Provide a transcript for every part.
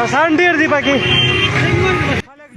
کسان ډیر دي پکې.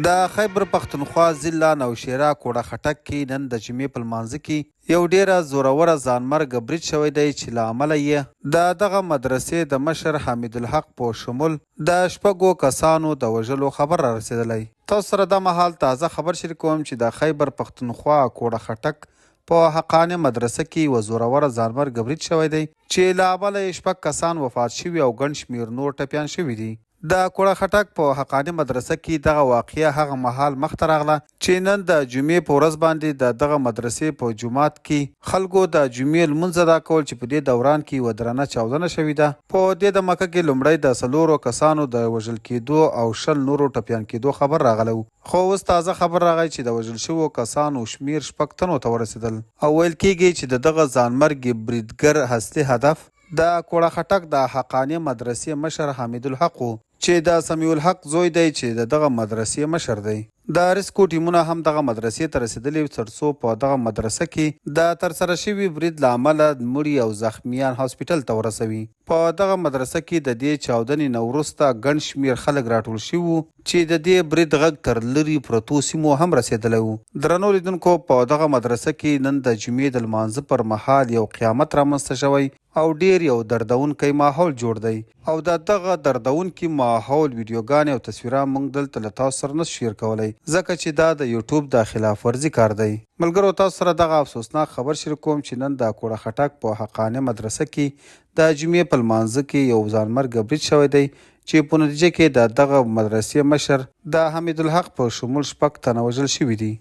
د خیبر پښتونخوا ضلع نوشیره کوړه خټک کې نن د جمعې په لمانځه کې یو ډیره زوروره ځانمرګه برید شوی دی چې له امله یې د دغه مدرسې د مشر حمید الحق په شمول د 6 کسانو د وژلو خبر را رسېدلی. تاسو سره د مهال تازه خبر شریکوم چې د خیبر پښتونخوا کوړه خټک په حقانه مدرسه کې یو زوروره ځانمرګه برید شوی دی چې له امله یې 6 کسان وفات شوي او ګڼ شمېر نور ټپیان شوي دي. د کوړه خټک په حقاني مدرسه کې دغه واقعه هغه مهال مخته راغله چې نن د جمعې په ورځ باندې د دغه مدرسې په جومات کې خلکو د جمعې لمونځ ادا کول چې په دې دوران کې یوه درنه چاودنه شوې ده. په دې دمکه کې لومړی د 4 کسانو د وژل کېدو او 20 نورو ټپیان کېدو خبر راغلی و، خو اوس تازه خبر راغی چې د وژل شوو کسانو شمیر 6 تنو ته ورسېدل او ویل کېږي چې د دغه ځانمرګي بریدګر هستي هدف د کوړه خټک د حقاني مدرسې مشر حمید الحق و چې د سمیع الحق زوی دی چې د دغه مدرسې مشر دی. د ریسکو ټیمونه هم دغه مدرسې ته رسېدلي تر څو په دغه مدرسه کې د ترسره شوي برید له امله مړي او زخمیان هاسپیټل ته ورسوي. په دغه مدرسه کې د دې چاودنې نه وروسته ګڼ شمېر خلک راټول شوي وو چې د دې برید غږ تر لرې پرتو سیمو هم رسېدلی و. درنو لیدونکو، په دغه مدرسه کې نن د جمعې د لمانځه پر مهال یو قیامت رامنځته شوی او ډیر یو دردونکی ماحول جوړ دی او د دغه دردونکي ماحول ویډیوګانې او تصویران موږ دلته له تاسو سره نشو شیر کولی ځکه چې دا د یوټیوب د خلاف ورزي کار دی. ملګرو، تاسو سره دغه افسوسناک خبر شریکوم چې نن د کوړه خټک په حقانه مدرسه کې د جمعې په لمانځه کې یو ځانمرګه برید شوی دی چې په نتیجه کې د دغه مدرسې مشر د حمید الحق په شمول 6 تنه وژل شوي دي.